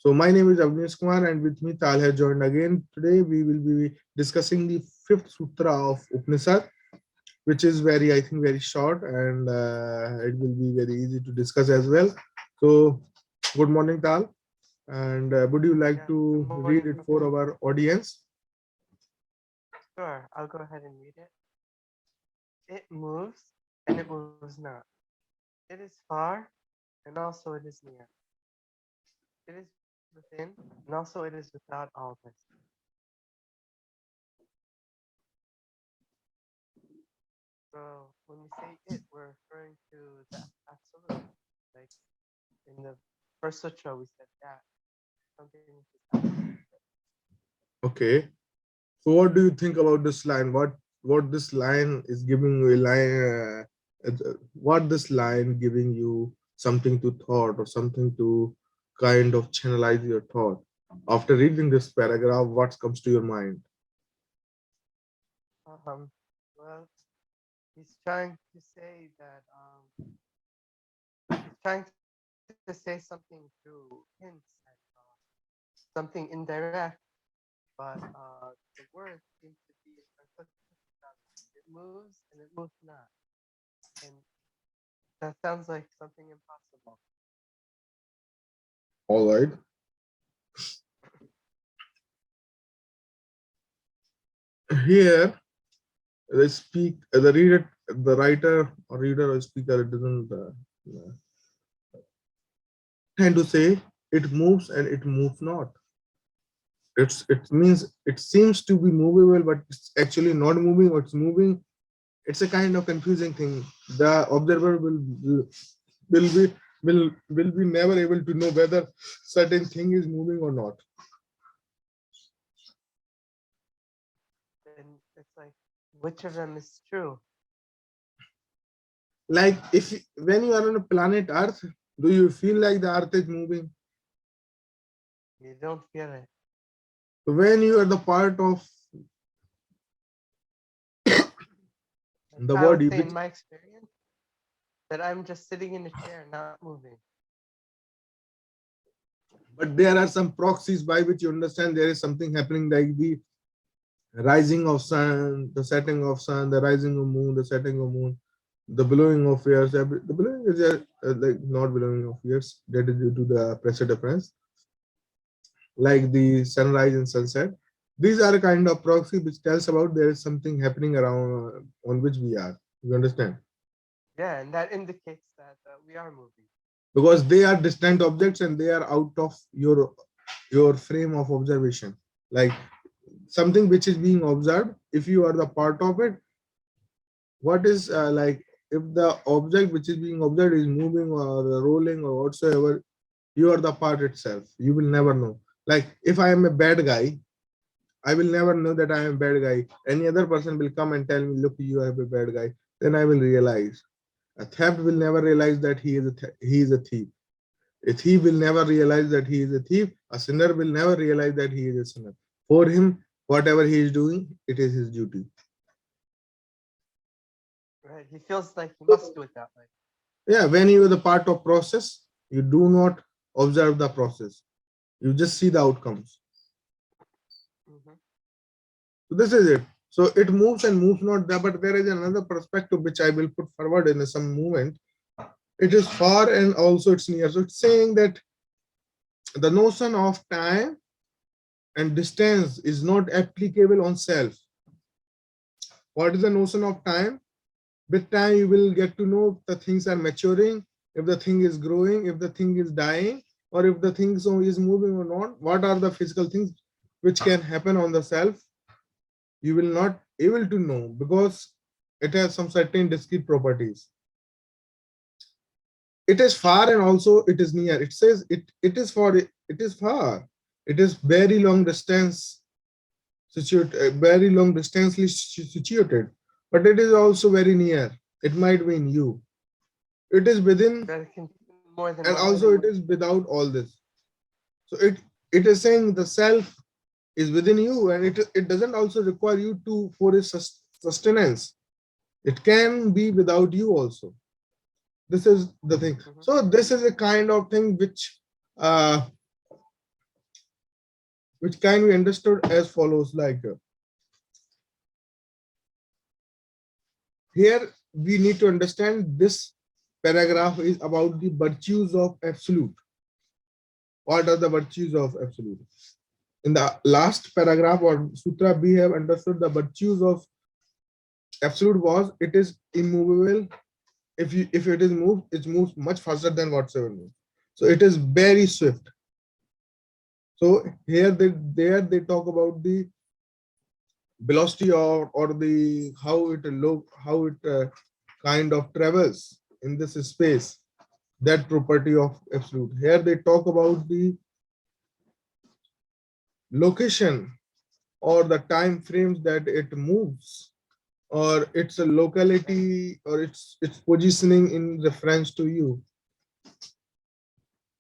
So my name is Avnish Kumar and with me Tal has joined again. Today we will be discussing the fifth sutra of Upanishad, which is very, I think, very short and it will be very easy to discuss as well. So good morning, Tal. And would you like Yeah, good to read morning. it for our audience? Sure, I'll go ahead and read it. It moves and it moves not. It is far and also it is near. It is within and also it is without all this. So when we say it, we're referring to the absolute. Like in the first sutra, we said that something which is absolute. Okay. So what do you think about this line? What this line is giving you a line? What this line giving you something to thought or something to kind of channelize your thought? After reading this paragraph, what comes to your mind? Well, he's trying to say that he's trying to say something through hints and something indirect, but the word seems to be in conflict. It moves and it moves not, and that sounds like something impossible. All right. Here, the reader, the writer or reader or speaker doesn't tend to say it moves and it moves not. It means it seems to be movable, but it's actually not moving or it's moving. It's a kind of confusing thing. The observer will be will be never able to know whether certain thing is moving or not. And it's like, which of them is true? Like when you are on a planet Earth, do you feel like the Earth is moving? You don't feel it. When you are the part of the I would body, say, which in my experience, that I'm just sitting in a chair, not moving. but there are some proxies by which you understand there is something happening, like the rising of sun, the setting of sun, the rising of moon, the setting of moon, the blowing of airs. The blowing is like not blowing of airs. That is due to the pressure difference, like the sunrise and sunset. These are a kind of proxy which tells about there is something happening around on which we are. You understand? Yeah, and that indicates that we are moving. Because they are distant objects and they are out of your frame of observation. Like something which is being observed, if you are the part of it, what is like if the object which is being observed is moving or rolling or whatsoever, you are the part itself. You will never know. Like if I am a bad guy, I will never know that I am a bad guy. Any other person will come and tell me, look, you are a bad guy. Then I will realize. A theft will never realize that he is a thief. A thief will never realize that he is a thief. A sinner will never realize that he is a sinner. For him, whatever he is doing, it is his duty. Right? He feels like he must do it that way. Yeah, when you are the part of process, you do not observe the process. You just see the outcomes. Hmm. So this is it. So it moves and moves not there, but there is another perspective which I will put forward in some moment. It is far and also it's near. So it's saying that the notion of time and distance is not applicable on self. What is the notion of time? With time, you will get to know if the things are maturing, if the thing is growing, if the thing is dying, or if the thing is moving or not. What are the physical things which can happen on the self? You will not able to know because it has some certain discrete properties. It is far and also it is near. It says it is for it is far. It is very long distance situated, very long distantly situated, but it is also very near. It might be in you. It is within, That it can be more than and one also thing. it is without all this. So it is saying the self is within you, and it doesn't also require you to for its sustenance. It can be without you also. This is the thing. Hmm. So this is a kind of thing which uh, which can be understood as follows, like here we need to understand this paragraph is about the virtues of absolute. What are the virtues of absolute? In the last paragraph or sutra, we have understood the virtues of absolute was it is immovable. If it is moved, it moves much faster than whatsoever moves. So it is very swift. So here they talk about the velocity or the how it kind of travels in this space, that property of absolute. Here they talk about the location or the time frames that it moves, or its a locality or its positioning in reference to you.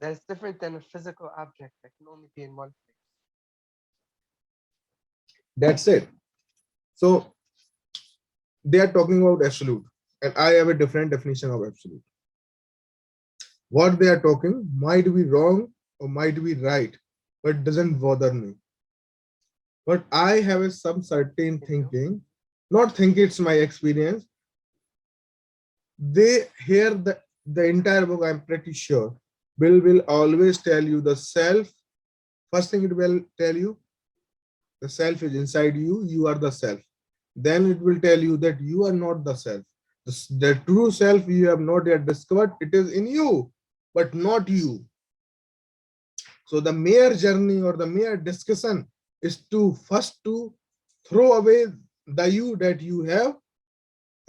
That's different than a physical object that can only be in one place. That's it. So they are talking about absolute, and I have a different definition of absolute. What they are talking might be wrong or might be right, but doesn't bother me. But I have some certain Can you? thinking, not think it's my experience. They hear the entire book, I'm pretty sure. Bill will always tell you the self. First thing it will tell you, the self is inside you, you are the self. Then it will tell you that you are not the self. The true self you have not yet discovered, it is in you, but not you. So the mere journey or the mere discussion is to first to throw away the you that you have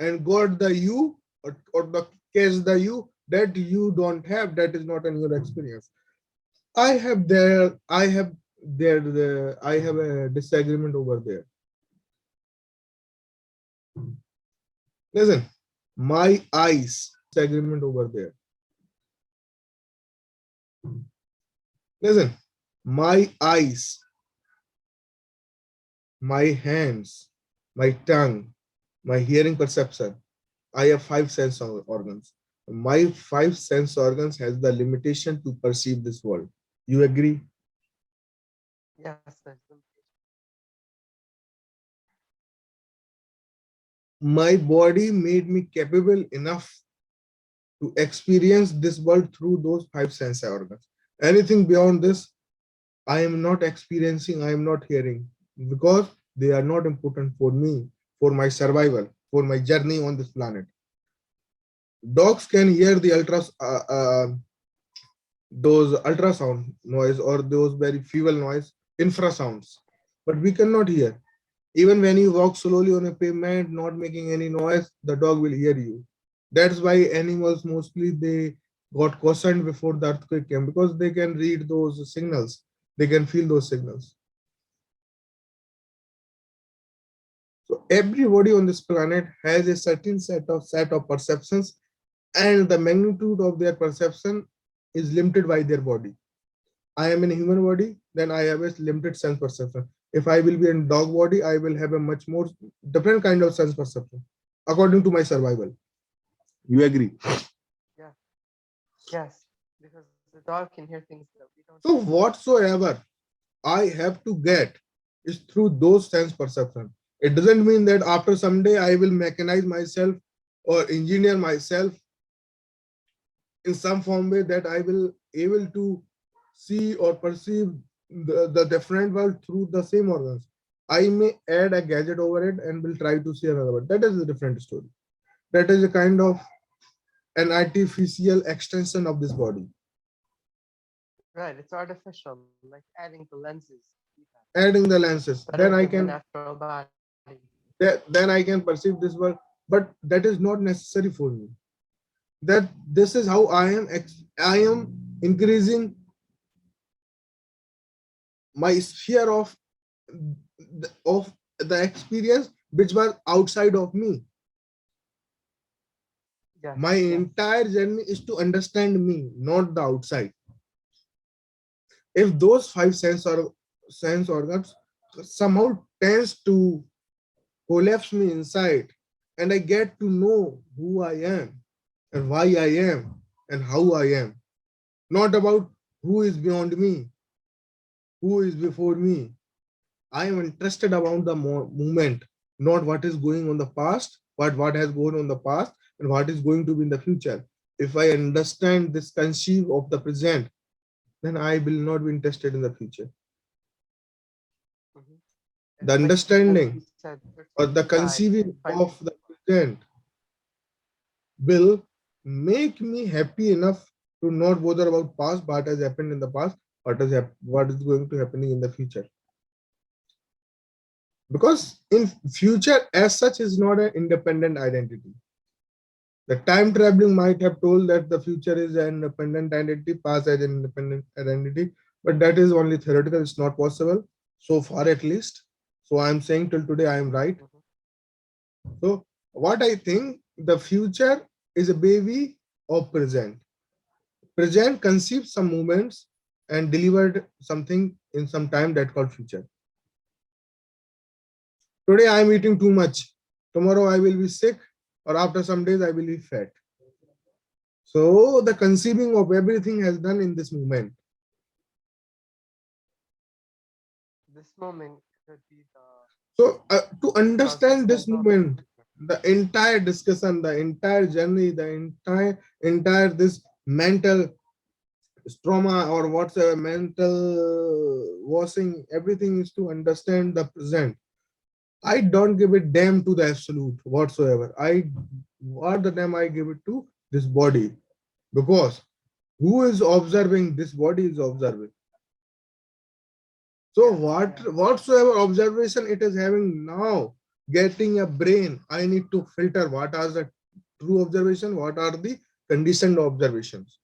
and got the you or the case the you that you don't have, that is not in your experience. I have a disagreement over there. Listen, my eyes, disagreement over there. Listen, my eyes, my hands, my tongue, my hearing perception. I have five sense organs. My five sense organs has the limitation to perceive this world. You agree? Yes, there's limitation. My body made me capable enough to experience this world through those five sense organs. Anything beyond this, I am not experiencing, I am not hearing, because they are not important for me, for my survival, for my journey on this planet. Dogs can hear the those ultrasound noise or those very feeble noise, infrasounds, but we cannot hear. Even when you walk slowly on a pavement, not making any noise, the dog will hear you. That's why animals mostly they got cautioned before the earthquake came, because they can read those signals, they can feel those signals. So everybody on this planet has a certain set of perceptions, and the magnitude of their perception is limited by their body. I am in a human body, then I have a limited sense perception. If I will be in dog body, I will have a much more different kind of sense perception according to my survival. You agree? Yeah. Yes. Because the dog can hear things that we don't So hear. whatsoever I have to get is through those sense perception. It doesn't mean that after someday I will mechanize myself or engineer myself in some form way that I will able to see or perceive the different world through the same organs. I may add a gadget over it and will try to see another one. That is a different story. That is a kind of an artificial extension of this body. Right. It's artificial, like adding the lenses. Adding the lenses, Better than the natural body. then I can perceive this world, but that is not necessary for me. That this is how I am increasing my sphere of the experience which was outside of me. Yes. My Yes. entire journey is to understand me, not the outside. If those five sense organs somehow tends to collapse me inside, and I get to know who I am and why I am and how I am, not about who is beyond me. who is before me. I am interested about the moment, not what is going on the past, but what has gone on the past and what is going to be in the future. If I understand this conceive of the present, then I will not be interested in the future. Mhm. The Like understanding you said, or the conceiving of the present will make me happy enough to not bother about past, what has happened in the past, what is going to happening in the future. Because in future as such is not an independent identity. The time traveling might have told that the future is an independent identity, past as an independent identity, but that is only theoretical. It's not possible so far, at least. So I'm saying till today I am right. Mhm. So what I think, the future is a baby of present. Present conceived some moments and delivered something in some time that called future. Today I am eating too much. Tomorrow I will be sick, or after some days I will be fat. So the conceiving of everything has done in this moment. This moment could be the So to cause and understand this effect of the moment, future. the entire discussion, the entire journey, the entire this mental trauma or whatsoever mental washing, everything is to understand the present. I don't give a damn to the absolute whatsoever. What the damn I give it to this body, because who is observing, this body is observing. So Yeah, whatsoever observation it is having now, getting a brain, I need to filter what are the true observation, what are the conditioned observations.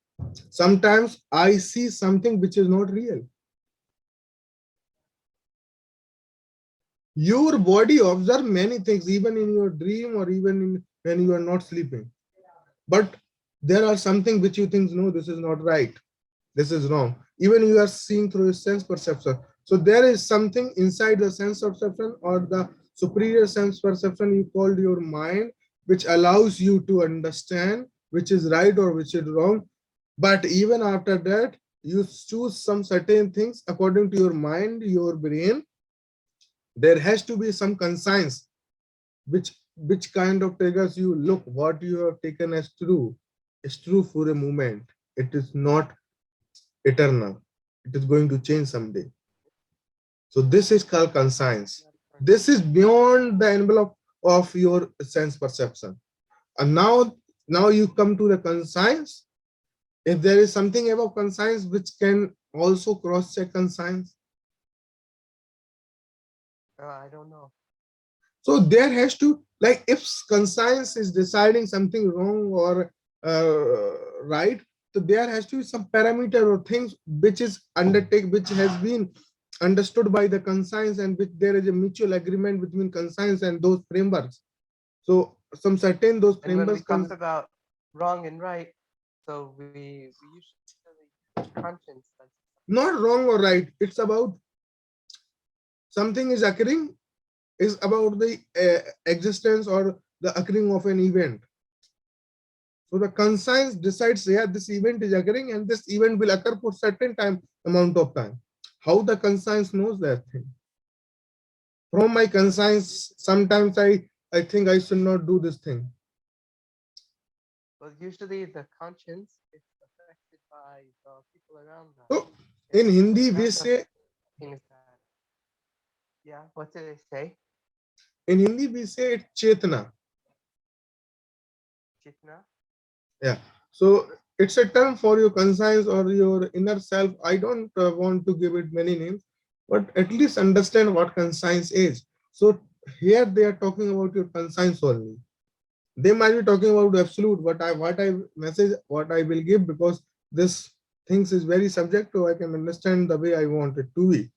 Sometimes I see something which is not real. Your body observe many things, even in your dream or even when you are not sleeping. But there are something which you think, no, this is not right. This is wrong. Even you are seeing through your sense perception. So there is something inside the sense perception or the superior sense perception you called your mind, which allows you to understand which is right or which is wrong. But even after that, you choose some certain things according to your mind, your brain. There has to be some conscience which kind of triggers you. Look, what you have taken as true is true for a moment. It is not eternal. It is going to change someday. So this is called conscience. not This is beyond the envelope of your sense perception. And now you come to the conscience. If there is something above conscience which can also cross check conscience, I don't know. so there has to, like, if conscience is deciding something wrong or right, so there has to be some parameter or things which is undertake, which has been understood by the conscience, and which there is a mutual agreement between conscience and those frameworks. So some certain those And when we frameworks talk about wrong and right, so we usually use conscience. not wrong or right. It's about something is occurring, is about the existence or the occurring of an event. So the conscience decides, yeah, this event is occurring and this event will occur for certain time amount of time. How the conscience knows that thing? From my conscience, sometimes I think I should not do this thing. Well, usually the conscience is affected by the people around us. So It in Hindi we manifests say, things that, yeah, what did they say? it's chetana. Chitna? Yeah. So it's a term for your conscience or your inner self. I don't want to give it many names, but at least understand what conscience is. So here they are talking about your conscience only. They might be talking about absolute, but what I will give, because this things is very subjective. I can understand the way I want it to be.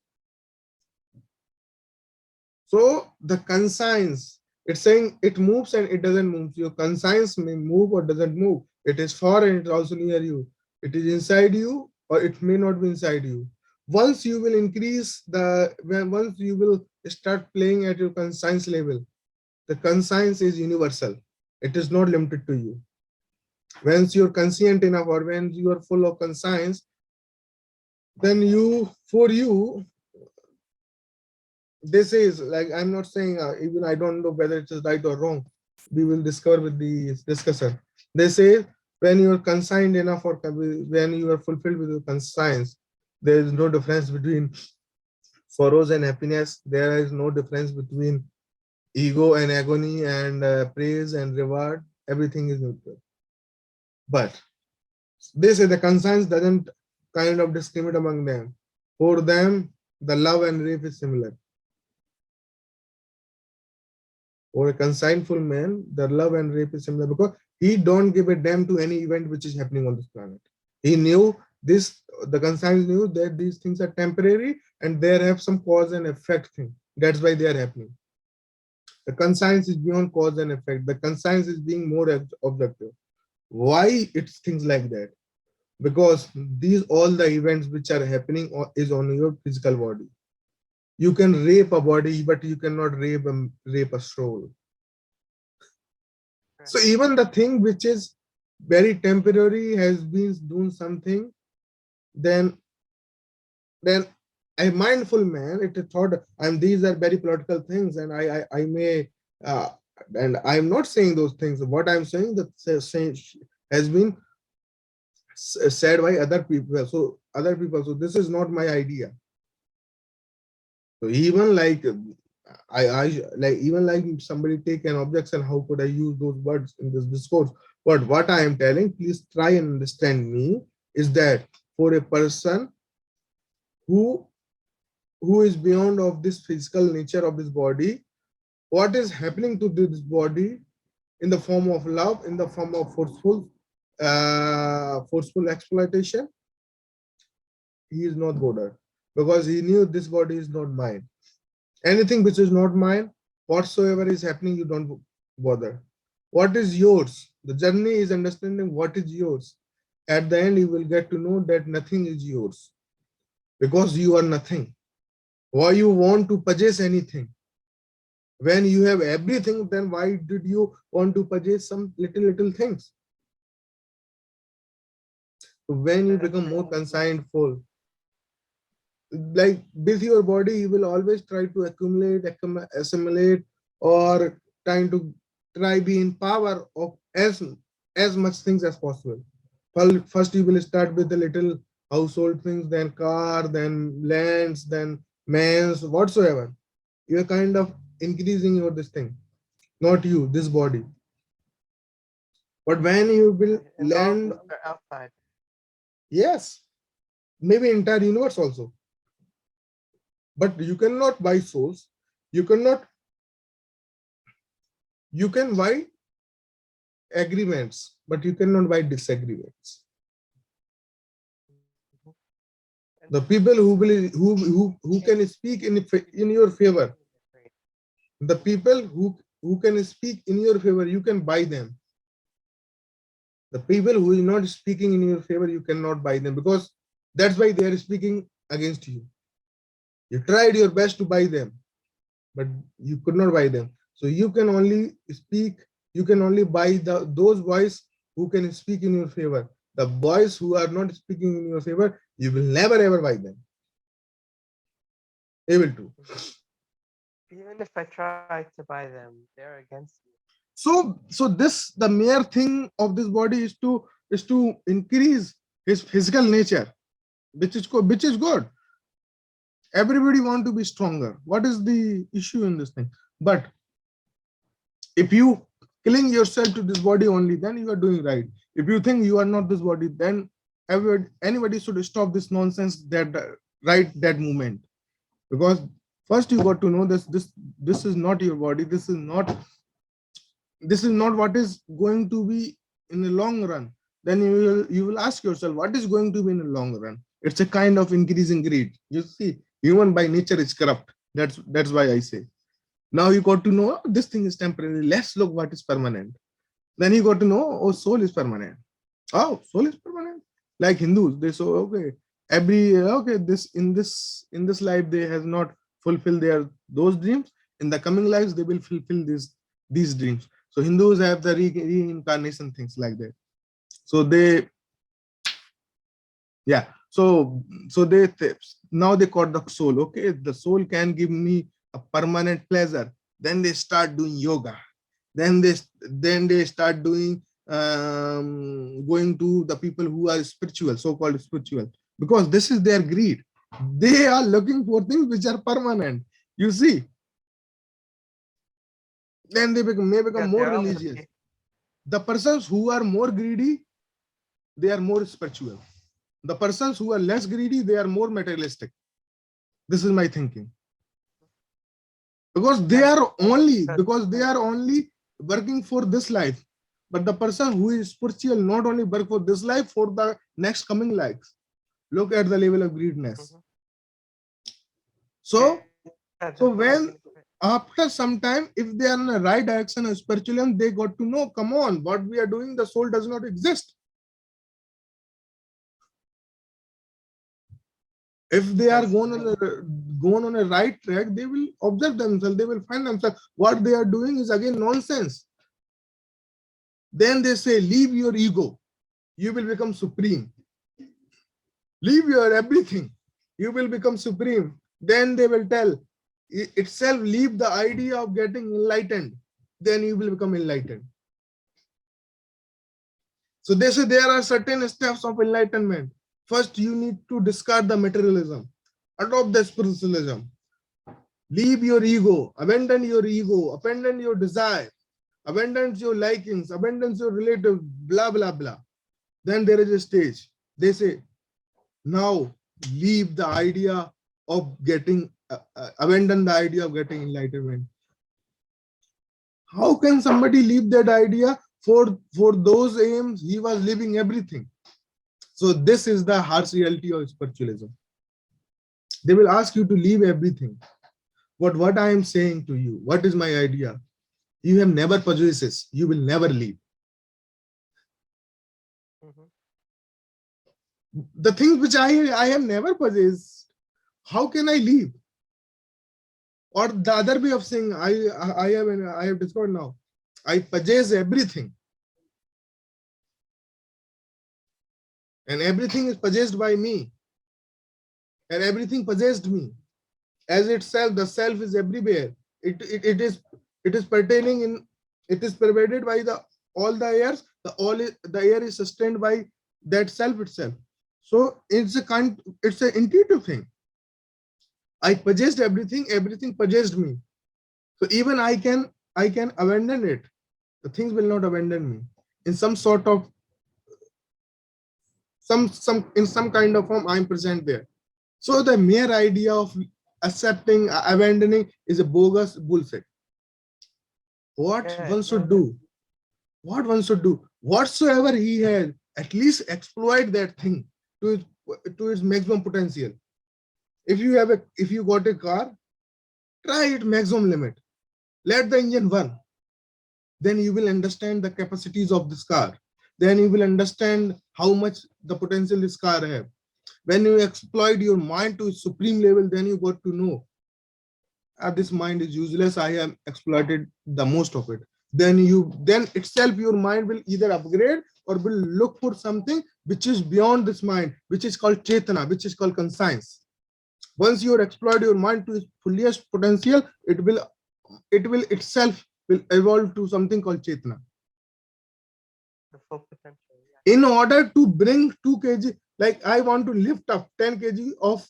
So the conscience, it's saying it moves and it doesn't move. Your conscience may move or doesn't move. It is far and it's also near you. It is inside you or it may not be inside you. Once you will increase once you will start playing at your conscience level, the conscience is universal. It is not limited to you. Once you're conscient enough or when you are full of conscience, then for you, this is like, I'm not saying, even I don't know whether it is right or wrong. We will discover with the discussor. They say when you are consigned enough, or when you are fulfilled with your conscience, there is no difference between sorrows and happiness. There is no difference between ego and agony, and praise and reward. Everything is neutral. But they say the conscience doesn't kind of discriminate among them. For them, the love and rape is similar. For a consignful man, the love and rape is similar because he don't give a damn to any event which is happening on this planet. He knew this, the conscience knew that these things are temporary and they have some cause and effect thing. That's why they are happening. The conscience is beyond cause and effect. The conscience is being more objective. Why it's things like that? Because these all the events which are happening is on your physical body. You can rape a body, but you cannot rape a soul. So even the thing which is very temporary has been doing something, then a mindful man, it is thought, and these are very political things, and I may, and I'm not saying those things. What I'm saying that has been said by other people. So other people. So this is not my idea. So even like I like, even like somebody take an objection, how could I use those words in this discourse? But what I am telling, please try and understand me, is that for a person who is beyond of this physical nature of this body, what is happening to this body in the form of love, in the form of forceful exploitation, he is not bothered, because he knew this body is not mine. Anything which is not mine, whatsoever is happening, you don't bother. What is yours? The journey is understanding what is yours. At the end, you will get to know that nothing is yours, because you are nothing. Why you want to possess anything? When you have everything, then why did you want to possess some little things? So when you become more consigned, full, like with your body, you will always try to assimilate, or trying to be in power of as much things as possible. Well, first you will start with the little household things, then car, then lands, then mans, whatsoever. You're kind of increasing your this thing, not you, this body. But when you will And all land, things are outside. yes, maybe entire universe also. But you cannot buy souls. You cannot. You can buy agreements, but you cannot buy disagreements. The people who will who can speak in your favor, the people who can speak in your favor, you can buy them. The people who is not speaking in your favor, you cannot buy them, because that's why they are speaking against you. You tried your best to buy them, but you could not buy them. So you can only speak, you can only buy those boys who can speak in your favor. The boys who are not speaking in your favor, you will never ever buy them. Able to. Even if I try to buy them, they're against me. So this, the mere thing of this body is to increase his physical nature, which is good. Everybody want to be stronger. What is the issue in this thing? But if you killing yourself to this body only, then you are doing right. If you think you are not this body, then anybody should stop this nonsense, that right, that movement. Because first you got to know this is not your body. This is not what is going to be in the long run. Then you will ask yourself, what is going to be in the long run? It's a kind of increasing greed. You see, human by nature is corrupt. That's why I say. Now you got to know, oh, this thing is temporary. Let's look what is permanent. Then you got to know, oh, soul is permanent. Oh, soul is permanent. Like Hindus, they say, okay, this in this life they has not fulfilled their those dreams. In the coming lives, they will fulfill these dreams. So Hindus have the reincarnation things like that. So they, yeah. So now they caught the soul. Okay, the soul can give me a permanent pleasure. Then they start doing yoga. Then they start doing going to the people who are spiritual, so-called spiritual, because this is their greed. They are looking for things which are permanent. You see, then they may become Yeah, more they're also religious. The persons who are more greedy, they are more spiritual. The persons who are less greedy, they are more materialistic. This is my thinking. Because they Yeah, are only but because they are only working for this life. But the person who is spiritual not only work for this life, for the next coming lives. Look at the level of greediness. mhm. So Yeah, so that's what I'm when gonna say. after some time, if they are in the right direction of spiritualism, they got to know, come on, what we are doing, the soul does not exist. If they are That's true. going on a right track, they will observe themselves, they will find themselves. What they are doing is again nonsense. Then they say, leave your ego, you will become supreme. Leave your everything, you will become supreme. Then they will tell itself, leave the idea of getting enlightened, then you will become enlightened. So they say there are certain steps of enlightenment. First, you need to discard the materialism, adopt the spiritualism, leave your ego, abandon your desire, abandon your likings, abandon your relative, blah, blah, blah. Then there is a stage. They say, now leave the idea of getting, abandon the idea of getting enlightenment. How can somebody leave that idea? For those aims, he was leaving everything. So this is the harsh reality of spiritualism. They will ask you to leave everything. What I am saying to you, what is my idea? You have never possesses, you will never leave. Mhm. The things which I have never possessed, how can I leave? Or the other way of saying, I have discovered now, I possess everything, and everything is possessed by me, and everything possessed me. As itself, the self is everywhere. It is pertaining in, it is pervaded by the all the airs. The air is sustained by that self itself. So it's an intuitive thing. I possessed everything, everything possessed me. So even I can abandon it. The things will not abandon me. In some sort of some in some kind of form, I'm present there. So the mere idea of accepting, abandoning is a bogus bullshit. What Yeah, one no, should do, whatsoever he has, at least exploit that thing to its maximum potential. If you got a car, try it maximum limit, let the engine run, then you will understand the capacities of this car, then you will understand how much the potential this car have. When you exploit your mind to its supreme level, then you got to know, this mind is useless, I have exploited the most of it. Then itself your mind will either upgrade or will look for something which is beyond this mind, which is called chetana, which is called conscience. Once you exploit your mind to its fullest potential, it will itself will evolve to something called chetana. the full potential. Yeah. In order to bring 2 kg, like I want to lift up 10 kg of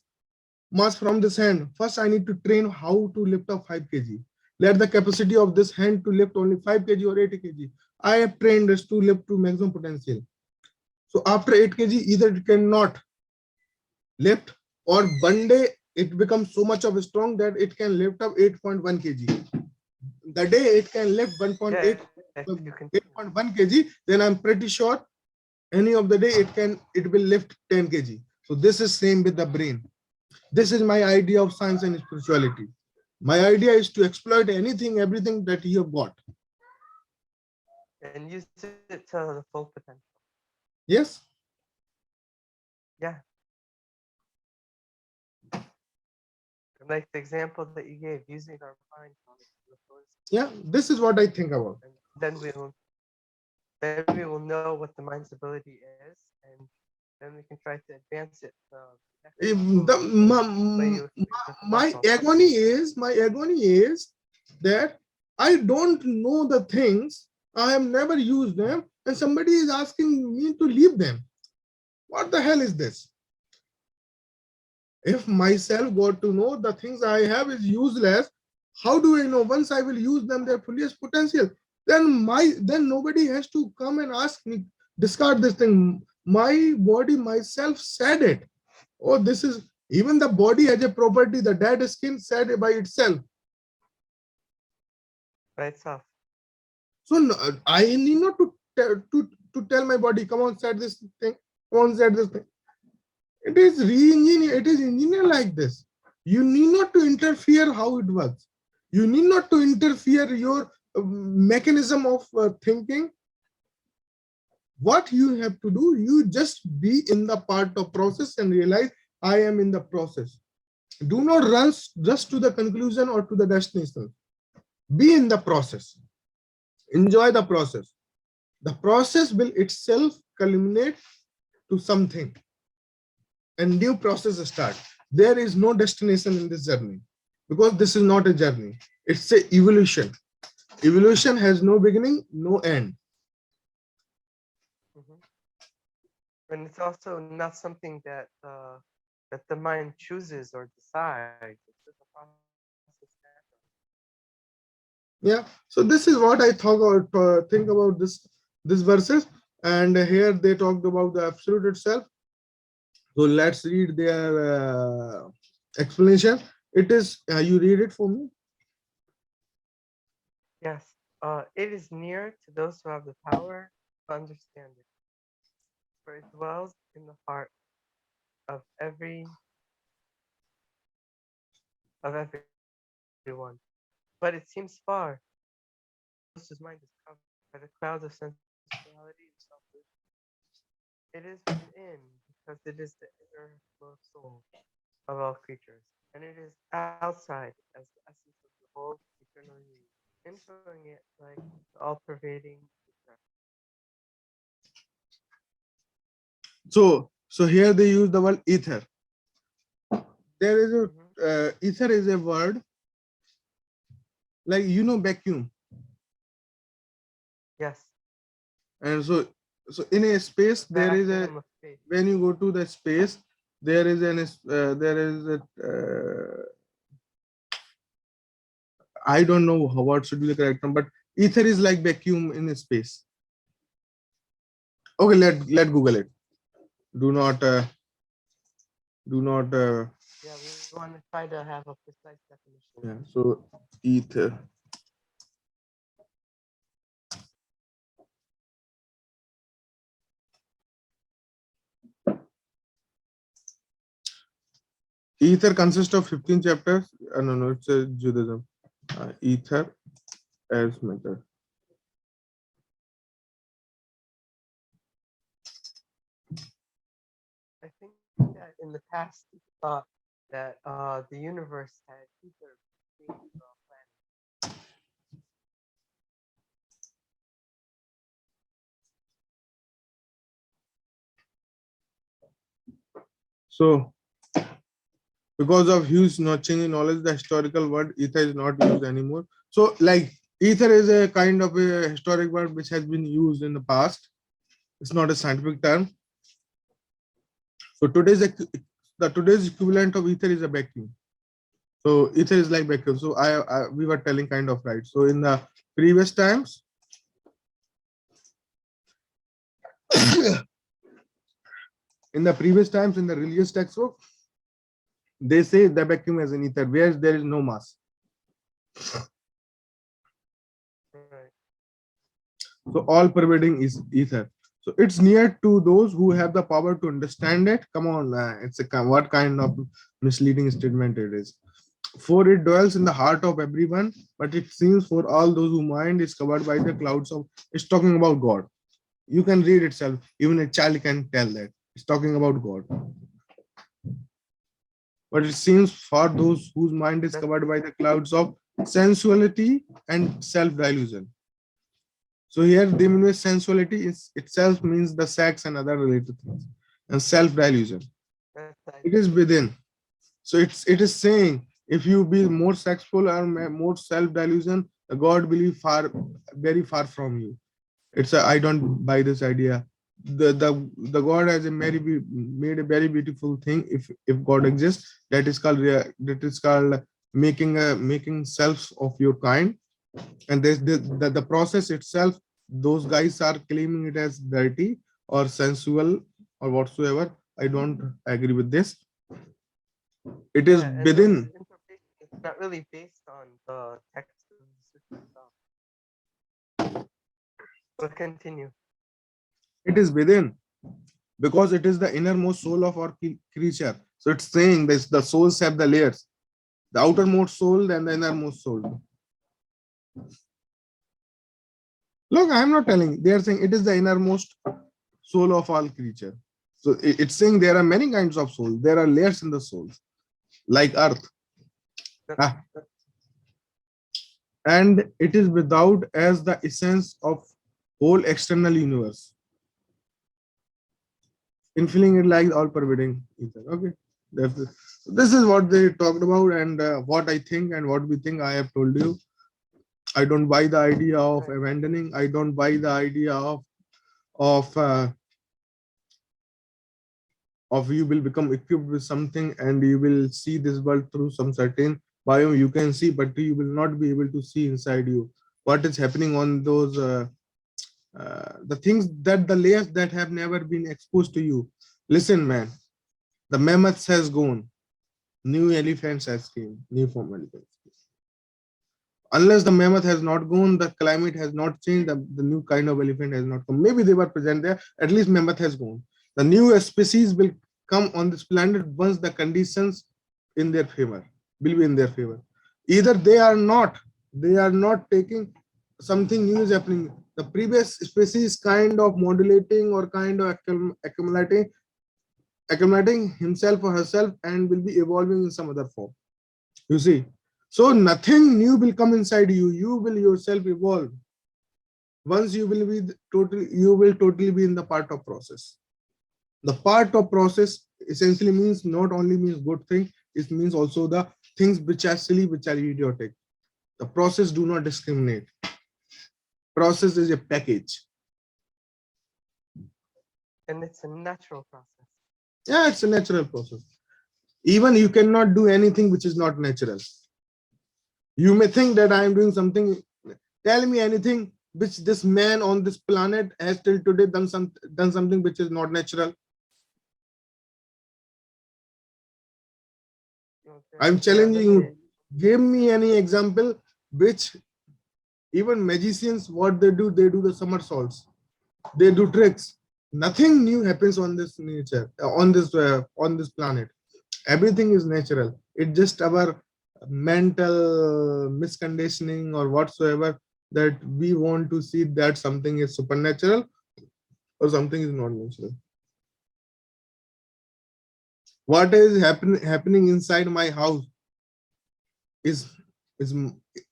mass from this hand, first I need to train how to lift up 5 kg. Let the capacity of this hand to lift only 5 kg or 80 kg. I have trained this to lift to maximum potential. So after 8 kg, either it cannot lift, or one day it becomes so much of strong that it can lift up 8.1 kg. The day it can lift Yeah, if you continue. 8.1 kg, then I'm pretty sure any of the day it will lift 10 kg. So this is same with the brain. This is my idea of science and spirituality. My idea is to exploit anything, everything that you have got. And use it to the full potential. Yes. Yeah. And like the example that you gave, using our mind to the fullest Yeah. potential. This is what I think about. And then we will know what the mind's ability is, and then we can try to advance it. Next If level the way you explain the my philosophy. agony is that I don't know the things, I have never used them, and somebody is asking me to leave them. What the hell is this? If myself got to know the things I have is useless, how do I know once I will use them their fullest potential? Then nobody has to come and ask me, discard this thing. My body myself said it. Oh, this is, even the body has a property, the dead skin said it by itself. By itself. So I need not to tell my body, come on, set this thing, come on, set this thing. It is re-engineer, it is engineered like this. You need not to interfere how it works. You need not to interfere your mechanism of thinking. What you have to do, you just be in the part of process and realize I am in the process. Do not run just to the conclusion or to the destination. Be in the process. Enjoy the process. The process will itself culminate to something. And new process start. There is no destination in this journey because this is not a journey. It's a evolution. Evolution has no beginning, no end. And it's also not something that that the mind chooses or decides. It's just a process naturally. Yeah. So this is what I thought about, think about this verses, and here they talked about the absolute itself. So let's read their explanation. It is you read it for me. Yes. It is near to those who have the power to understand it, for it dwells in the heart of everyone. But it seems far. Those whose mind is covered by the clouds of sensuality and self-delusion. It is within, because it is the innermost soul of all creatures, and it is outside as the essence of the whole eternal union, entering it like the all-pervading ether. So here they use the word ether. There is a ether is a word like vacuum, Yes. and so in a space there is a, Vacuum of space. when you go to the space there is a I don't know what should be the correct term, but ether is like vacuum in a space. Okay, let Google it. Do not Yeah, we want to try to have a precise definition. yeah. So ether. Ether consists of 15 chapters. No, it's a Judaism. Ether as matter. I think that in the past, people thought that the universe had ether between the planets. So because of huge not changing knowledge, the historical word ether is not used anymore. So like ether is a kind of a historic word which has been used in the past. It's not a scientific term. So today's equivalent of ether is a vacuum. So ether is like vacuum. So we were telling kind of right. So in the previous times, in the religious textbook, they say the vacuum as an ether, where there is no mass. Right. So all pervading is ether. So it's near to those who have the power to understand it. Come on, it's a what kind of misleading statement it is. For it dwells in the heart of everyone, but it seems for all those whose mind is covered by the clouds of. It's talking about God. You can read itself. Even a child can tell that it's talking about God. But it seems for those whose mind is covered by the clouds of sensuality and self-delusion. So here the sensuality is itself means the sex and other related things. and self-delusion. That's the It idea. is within. So it is saying if you be more sexful or more self-delusion, the God will be far, very far from you. It's a, I don't buy this idea. The God has a made a very beautiful thing. If God exists, that is called making selves of your kind. And there's the process itself, those guys are claiming it as dirty or sensual or whatsoever. I don't agree with this. It is Yeah, and those within. interpretations it's not really based on the text of the Sutra itself. But continue. It is within because it is the innermost soul of our creature. So it's saying this: the souls have the layers, the outermost soul and the innermost soul. Look, I am not telling. They are saying it is the innermost soul of all creature. So it's saying there are many kinds of soul. There are layers in the souls, like earth. That- Ah, and it is without as the essence of whole external universe, infilling it like all pervading ether. Okay, this is what they talked about, and what I think and what we think. I have told you. I don't buy the idea of Right. abandoning. I don't buy the idea of of you will become equipped with something and you will see this world through some certain biome you can see, but you will not be able to see inside you what is happening on those the things that the layers that have never been exposed to you. Listen, man, the mammoths has gone, new elephants has came, new form elephants. Unless the mammoth has not gone, the climate has not changed, the new kind of elephant has not come. Maybe they were present there, at least mammoth has gone. The new species will come on this planet once the conditions in their favor will be in their favor. Either they are not taking, something new is happening. The previous species kind of modulating or kind of accumulating himself or herself and will be evolving in some other form. You see, so nothing new will come inside you. You will yourself evolve. Once you will be you will totally be in the part of process. The part of process essentially means not only means good thing, it means also the things which are silly, which are idiotic. The process do not discriminate. Process is a package. And it's a natural process. Yeah, it's a natural process. Even you cannot do anything which is not natural. You may think that I am doing something. Tell me anything which this man on this planet has till today done something which is not natural. Okay. I'm Yeah, challenging let's you. say Give me any example which even magicians, what they do the somersaults, they do tricks. Nothing new happens on this nature, on this planet. Everything is natural. It's just our mental misconditioning or whatsoever that we want to see that something is supernatural or something is not natural. What is happening inside my house is is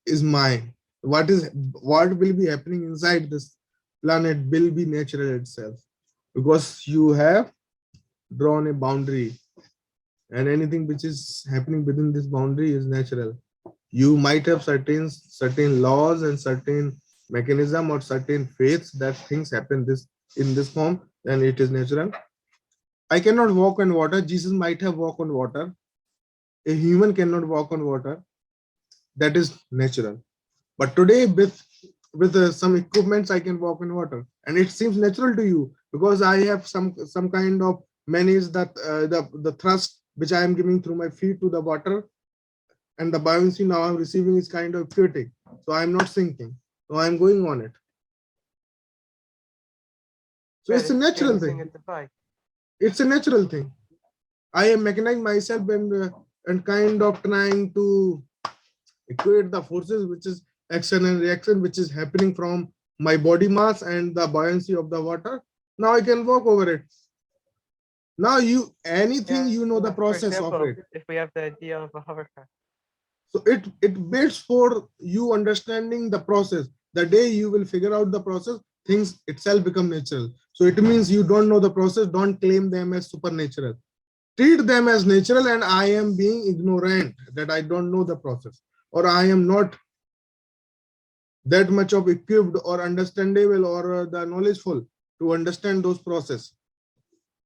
is mine. What will be happening inside this planet will be natural itself, because you have drawn a boundary, and anything which is happening within this boundary is natural. You might have certain laws and certain mechanism or certain faiths that things happen this in this form, then it is natural. I cannot walk on water. Jesus might have walked on water. A human cannot walk on water. That is natural. But today, with some equipments, I can walk on water, and it seems natural to you because I have some kind of manage that the thrust which I am giving through my feet to the water, and the buoyancy now I'm receiving is kind of aquatic. So I'm not sinking. So I'm going on it. So right, it's a it's like natural using a thing. device. It's a natural thing. I am mechanizing myself and kind of trying to equate the forces which is action and reaction which is happening from my body mass and the buoyancy of the water. Now I can walk over it. Now you anything, Yeah, you know the for process of example, it. if we have the idea of a hovercraft. So it waits for you understanding the process. The day you will figure out the process, things itself become natural. So it means you don't know the process, don't claim them as supernatural. Treat them as natural, and I am being ignorant, that I don't know the process, or I am not that much of equipped or understandable or the knowledgeful to understand those process.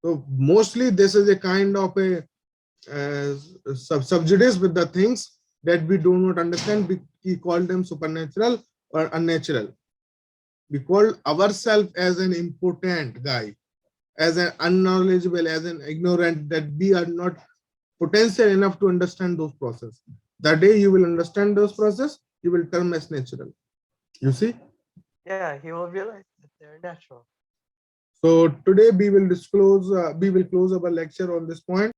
So mostly this is a kind of a subjudice with the things that we do not understand. We call them supernatural or unnatural. We call ourselves as an impotent guy, as an unknowledgeable, as an ignorant, that we are not potential enough to understand those process. The day you will understand those process, you will term as natural. You see? Yeah, he will realize that they're natural. So today we will disclose, we will close our lecture on this point.